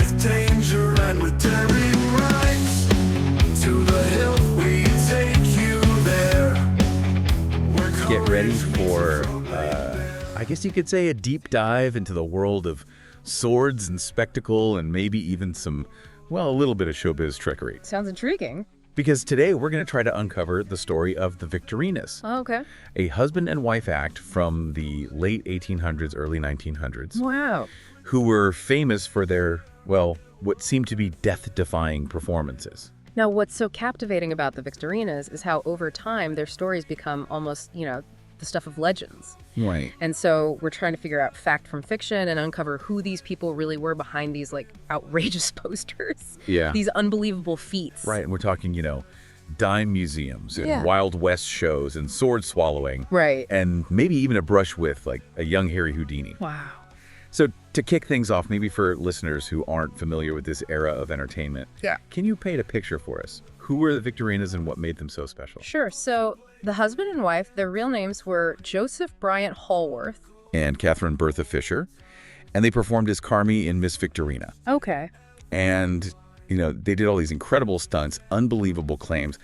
with danger and with daring rights. To the hilt we take you there. Get ready for, I guess you could say, a deep dive into the world of swords and spectacle and maybe even some, well, a little bit of showbiz trickery. Sounds intriguing. Because today we're going to try to uncover the story of the Victorinas. Oh, okay. A husband and wife act from the late 1800s, early 1900s. Wow. Who were famous for their, well, what seemed to be death-defying performances. Now, what's so captivating about the Victorinas is how over time their stories become almost, the stuff of legends. Right. And so we're trying to figure out fact from fiction and uncover who these people really were behind these outrageous posters. Yeah. These unbelievable feats. Right, and we're talking, dime museums and Yeah. Wild West shows and sword swallowing. Right. And maybe even a brush with, a young Harry Houdini. Wow. So to kick things off, maybe for listeners who aren't familiar with this era of entertainment, can you paint a picture for us? Who were the Victorinas and what made them so special? Sure. So the husband and wife, their real names were Joseph Bryant Hallworth. And Catherine Bertha Fisher. And they performed as Karmi in Miss Victorina. Okay. And, they did all these incredible stunts, unbelievable claims.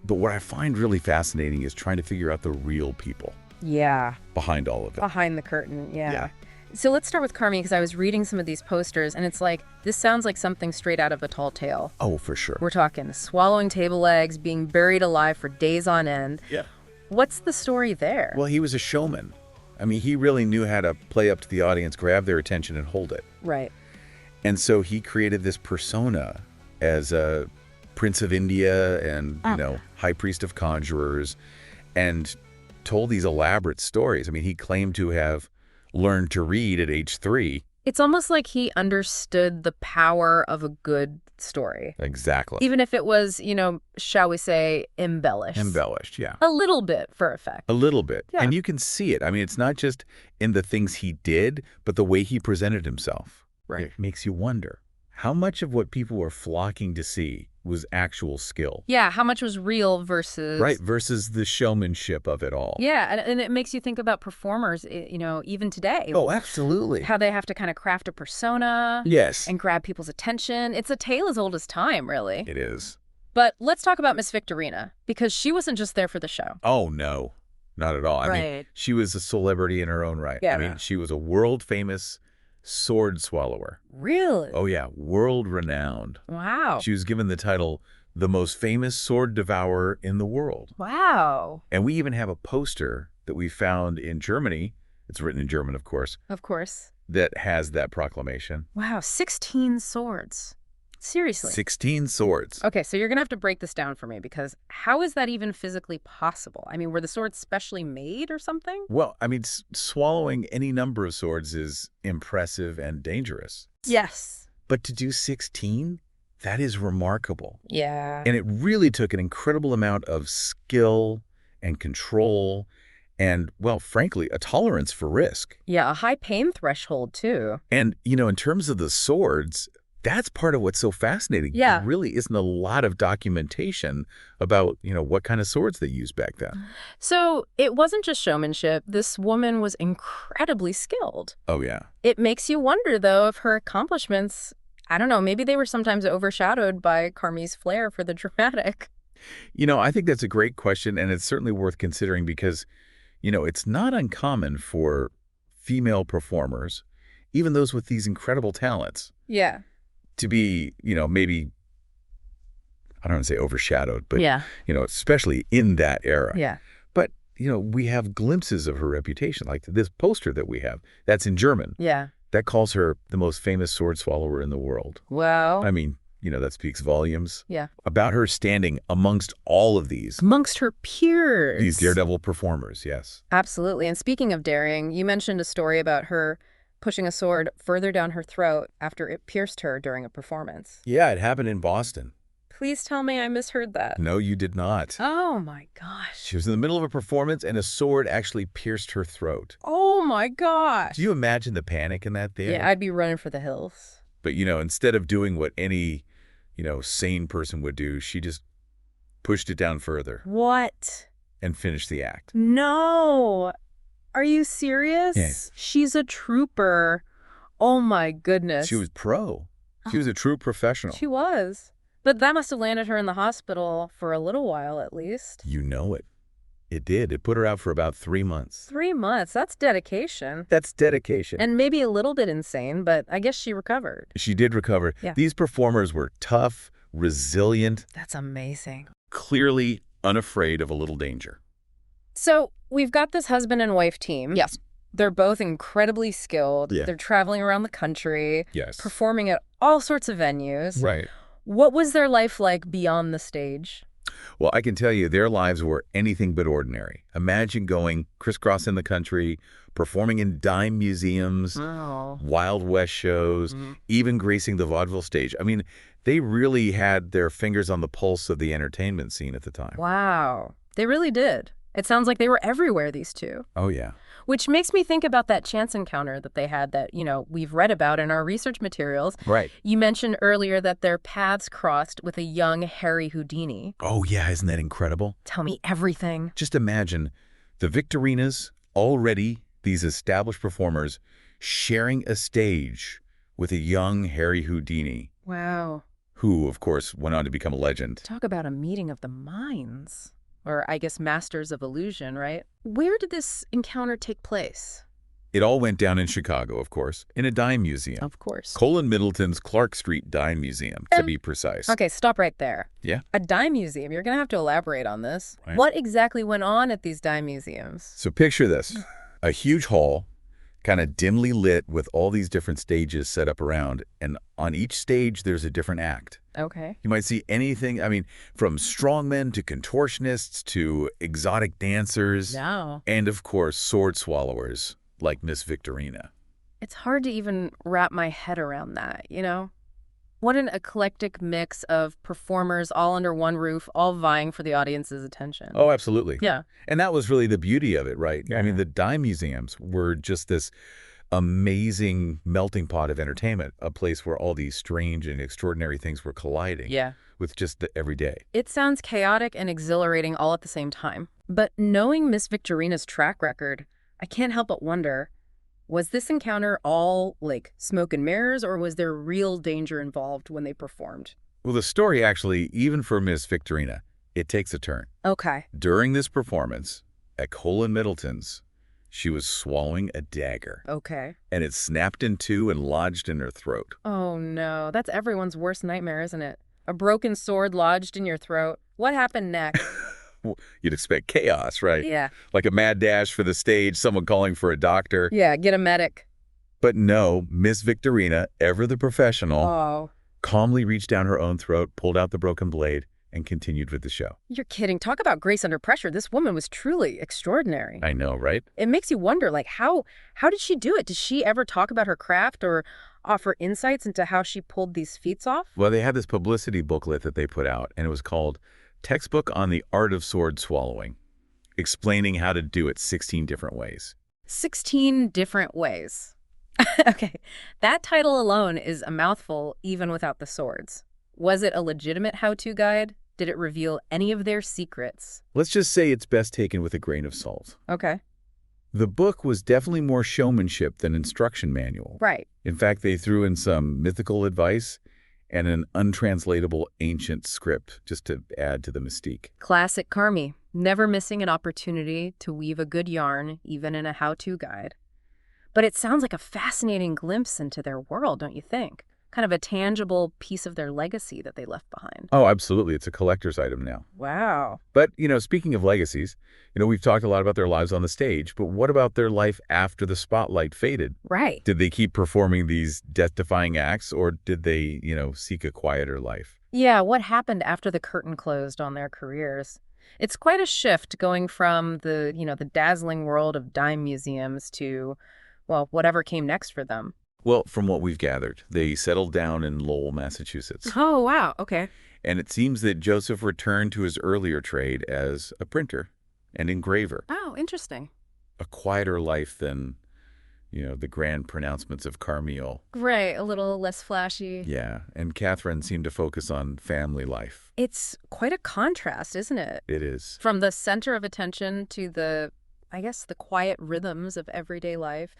But what I find really fascinating is trying to figure out the real people Yeah. behind all of it. Behind the curtain. Yeah. Yeah. So let's start with Karmi because I was reading some of these posters and it's this sounds like something straight out of a tall tale. Oh, for sure. We're talking swallowing table legs, being buried alive for days on end. Yeah. What's the story there? Well, he was a showman. I mean, he really knew how to play up to the audience, grab their attention, and hold it. Right. And so he created this persona as a Prince of India and, High Priest of Conjurers, and told these elaborate stories. I mean, he claimed to have learned to read at age 3. It's almost like he understood the power of a good story. Exactly. Even if it was, shall we say, embellished. Embellished, yeah. A little bit for effect. A little bit. Yeah. And you can see it. I mean, it's not just in the things he did, but the way he presented himself. Right. It makes you wonder how much of what people were flocking to see was actual skill. Yeah, how much was real versus... Right, versus the showmanship of it all. Yeah, and it makes you think about performers, even today. Oh, absolutely. How they have to kind of craft a persona. Yes. And grab people's attention. It's a tale as old as time, really. It is. But let's talk about Miss Victorina, because she wasn't just there for the show. Oh, no. Not at all. I mean, Right. she was a celebrity in her own right. Yeah. I mean, she was a world-famous sword swallower. Really? Oh, yeah. World-renowned. Wow. She was given the title, the most famous sword devourer in the world. Wow. And we even have a poster that we found in Germany. It's written in German, of course. Of course. That has that proclamation. Wow, 16 swords. Seriously. 16 swords. Okay, so you're going to have to break this down for me, because how is that even physically possible? I mean, were the swords specially made or something? Well, I mean, swallowing any number of swords is impressive and dangerous. Yes. But to do 16, that is remarkable. Yeah. And it really took an incredible amount of skill and control and, well, frankly, a tolerance for risk. Yeah, a high pain threshold, too. And, in terms of the swords, that's part of what's so fascinating. Yeah. There really isn't a lot of documentation about, what kind of swords they used back then. So it wasn't just showmanship. This woman was incredibly skilled. Oh, yeah. It makes you wonder, though, if her accomplishments, I don't know, maybe they were sometimes overshadowed by Karmi's flair for the dramatic. I think that's a great question, and it's certainly worth considering because, it's not uncommon for female performers, even those with these incredible talents, Yeah. to be, maybe, I don't want to say overshadowed, but, Yeah. Especially in that era. Yeah. But, we have glimpses of her reputation, like this poster that we have. That's in German. Yeah. That calls her the most famous sword swallower in the world. Well. I mean, that speaks volumes. Yeah. About her standing amongst all of these Amongst her peers. These daredevil performers, yes. Absolutely. And speaking of daring, you mentioned a story about her pushing a sword further down her throat after it pierced her during a performance. Yeah, it happened in Boston. Please tell me I misheard that. No, you did not. Oh, my gosh. She was in the middle of a performance and a sword actually pierced her throat. Oh, my gosh. Do you imagine the panic in that theater? Yeah, I'd be running for the hills. But, instead of doing what any, sane person would do, she just pushed it down further. What? And finished the act. No. Are you serious? Yes. She's a trooper. Oh, my goodness. She was pro. She was a true professional. She was. But that must have landed her in the hospital for a little while, at least. You know it. It did. It put her out for about 3 months. 3 months. That's dedication. That's dedication. And maybe a little bit insane, but I guess she recovered. She did recover. Yeah. These performers were tough, resilient, That's amazing. clearly unafraid of a little danger. So we've got this husband and wife team. Yes. They're both incredibly skilled. Yeah. They're traveling around the country, Yes. performing at all sorts of venues. Right. What was their life like beyond the stage? Well, I can tell you their lives were anything but ordinary. Imagine going crisscrossing the country, performing in dime museums, Oh. Wild West shows, even gracing the vaudeville stage. I mean, they really had their fingers on the pulse of the entertainment scene at the time. Wow. They really did. It sounds like they were everywhere, these two. Oh, yeah. Which makes me think about that chance encounter that they had that, we've read about in our research materials. Right. You mentioned earlier that their paths crossed with a young Harry Houdini. Oh, yeah. Isn't that incredible? Tell me everything. Just imagine the Victorinas, already these established performers, sharing a stage with a young Harry Houdini, Wow. who, of course, went on to become a legend. Talk about a meeting of the minds. Or I guess masters of illusion, right? Where did this encounter take place? It all went down in Chicago, of course, in a dime museum. Of course. Colin Middleton's Clark Street Dime Museum, to be precise. Okay, stop right there. Yeah? A dime museum. You're going to have to elaborate on this. Right. What exactly went on at these dime museums? So picture this. A huge hall, kind of dimly lit with all these different stages set up around, and on each stage there's a different act. Okay. You might see anything, from strongmen to contortionists to exotic dancers, No. and of course sword swallowers like Miss Victorina. It's hard to even wrap my head around that, What an eclectic mix of performers all under one roof, all vying for the audience's attention. Oh, absolutely. Yeah. And that was really the beauty of it, right? Yeah. The dime museums were just this amazing melting pot of entertainment, a place where all these strange and extraordinary things were colliding Yeah. with just the everyday. It sounds chaotic and exhilarating all at the same time. But knowing Miss Victorina's track record, I can't help but wonder, was this encounter all like smoke and mirrors, or was there real danger involved when they performed? Well, the story actually, even for Miss Victorina, it takes a turn. Okay. During this performance at Colin Middleton's, she was swallowing a dagger, Okay. and it snapped in two and lodged in her throat. Oh no, that's everyone's worst nightmare, isn't it? A broken sword lodged in your throat. What happened next? Well, you'd expect chaos, right? Yeah. Like a mad dash for the stage, someone calling for a doctor. Yeah, get a medic. But no, Miss Victorina, ever the professional, Oh. calmly reached down her own throat, pulled out the broken blade, and continued with the show. You're kidding. Talk about grace under pressure. This woman was truly extraordinary. I know, right? It makes you wonder, how did she do it? Did she ever talk about her craft or offer insights into how she pulled these feats off? Well, they had this publicity booklet that they put out, and it was called Textbook on the Art of Sword Swallowing, explaining how to do it 16 different ways. 16 different ways. Okay, that title alone is a mouthful even without the swords. Was it a legitimate how-to guide? Did it reveal any of their secrets? Let's just say it's best taken with a grain of salt. Okay. The book was definitely more showmanship than instruction manual. Right. In fact, they threw in some mythical advice and an untranslatable ancient script just to add to the mystique. Classic Karmi, never missing an opportunity to weave a good yarn, even in a how-to guide. But it sounds like a fascinating glimpse into their world, don't you think? Kind of a tangible piece of their legacy that they left behind. Oh, absolutely. It's a collector's item now. Wow. But, speaking of legacies, we've talked a lot about their lives on the stage, but what about their life after the spotlight faded? Right. Did they keep performing these death-defying acts, or did they, seek a quieter life? Yeah, what happened after the curtain closed on their careers? It's quite a shift going from the dazzling world of dime museums to, well, whatever came next for them. Well, from what we've gathered, they settled down in Lowell, Massachusetts. Oh, wow. Okay. And it seems that Joseph returned to his earlier trade as a printer and engraver. Oh, interesting. A quieter life than, the grand pronouncements of Carmiel. Right, a little less flashy. Yeah, and Catherine seemed to focus on family life. It's quite a contrast, isn't it? It is. From the center of attention to the quiet rhythms of everyday life.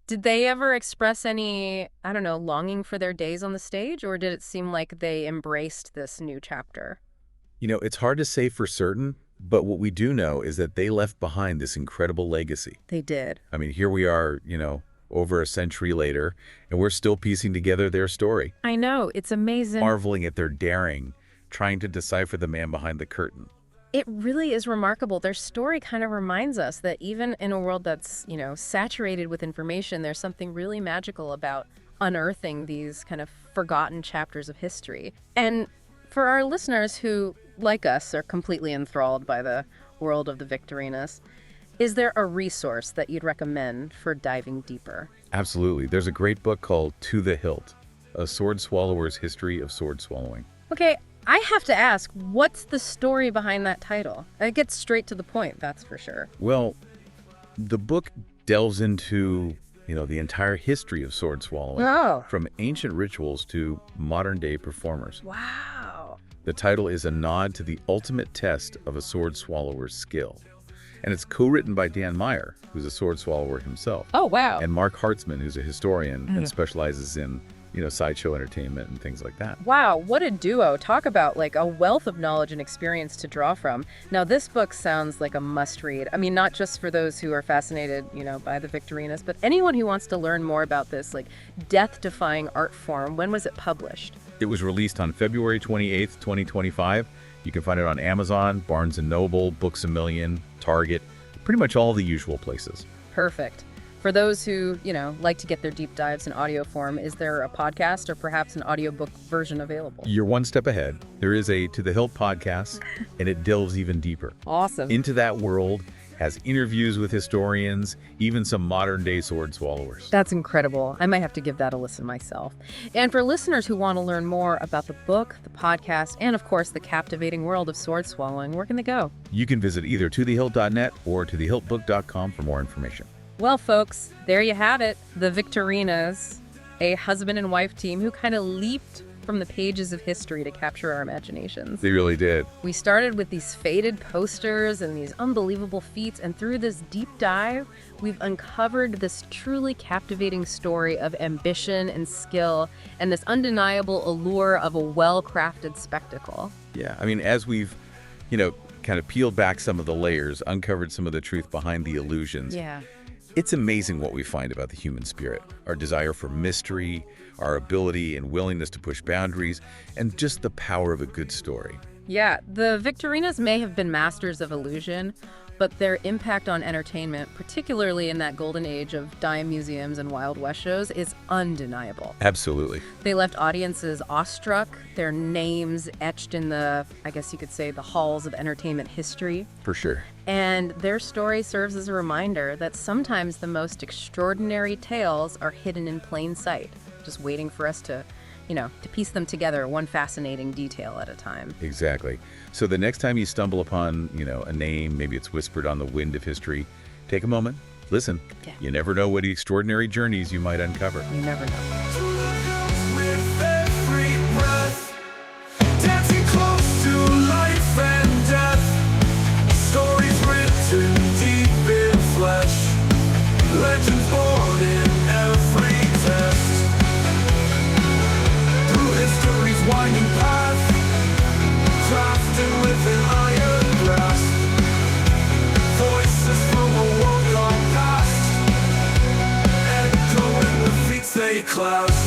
Did they ever express any, I don't know, longing for their days on the stage, or did it seem like they embraced this new chapter? It's hard to say for certain, but what we do know is that they left behind this incredible legacy. They did. I mean, here we are, over a century later, and we're still piecing together their story, I know, it's amazing. marveling at their daring, trying to decipher the man behind the curtain. It really is remarkable. Their story kind of reminds us that even in a world that's, saturated with information, there's something really magical about unearthing these kind of forgotten chapters of history. And for our listeners who, like us, are completely enthralled by the world of the Victorinas, is there a resource that you'd recommend for diving deeper? Absolutely. There's a great book called To the Hilt, A Sword Swallower's History of Sword Swallowing. Okay, I have to ask, what's the story behind that title? It gets straight to the point, that's for sure. Well, the book delves into, the entire history of sword swallowing, Oh. from ancient rituals to modern-day performers. Wow. The title is a nod to the ultimate test of a sword swallower's skill. And it's co-written by Dan Meyer, who's a sword swallower himself, Oh, wow. and Mark Hartzman, who's a historian and specializes in, sideshow entertainment and things like that. Wow, what a duo. Talk about like a wealth of knowledge and experience to draw from. Now, this book sounds like a must-read. I mean, not just for those who are fascinated, by the Victorinas, but anyone who wants to learn more about this, like, death-defying art form. When was it published? It was released on February 28th, 2025. You can find it on Amazon, Barnes & Noble, Books A Million, Target, pretty much all the usual places. Perfect. For those who, like to get their deep dives in audio form, is there a podcast or perhaps an audiobook version available? You're one step ahead. There is a To the Hilt podcast, and it delves even deeper Awesome. into that world, has interviews with historians, even some modern-day sword swallowers. That's incredible. I might have to give that a listen myself. And for listeners who want to learn more about the book, the podcast, and of course the captivating world of sword swallowing, where can they go? You can visit either tothehilt.net or tothehiltbook.com for more information. Well, folks, there you have it. The Victorinas, a husband and wife team who kind of leaped from the pages of history to capture our imaginations. They really did. We started with these faded posters and these unbelievable feats, and through this deep dive, we've uncovered this truly captivating story of ambition and skill and this undeniable allure of a well-crafted spectacle. Yeah, I mean, as we've, kind of peeled back some of the layers, uncovered some of the truth behind the illusions. Yeah. It's amazing what we find about the human spirit, our desire for mystery, our ability and willingness to push boundaries, and just the power of a good story. Yeah, the Victorinas may have been masters of illusion, but their impact on entertainment, particularly in that golden age of dime museums and Wild West shows, is undeniable. Absolutely. They left audiences awestruck, their names etched in the, I guess you could say, the halls of entertainment history. For sure. And their story serves as a reminder that sometimes the most extraordinary tales are hidden in plain sight, just waiting for us to piece them together, one fascinating detail at a time. Exactly. So the next time you stumble upon, a name, maybe it's whispered on the wind of history, take a moment, listen. Yeah. You never know what extraordinary journeys you might uncover. You never know. To the hills with every breath, dancing close to life and death. Stories written deep in flesh, legends born in every test. Through history's winding path, crafted with an iron grasp. Voices from a world gone past, echo in the feet they clasp.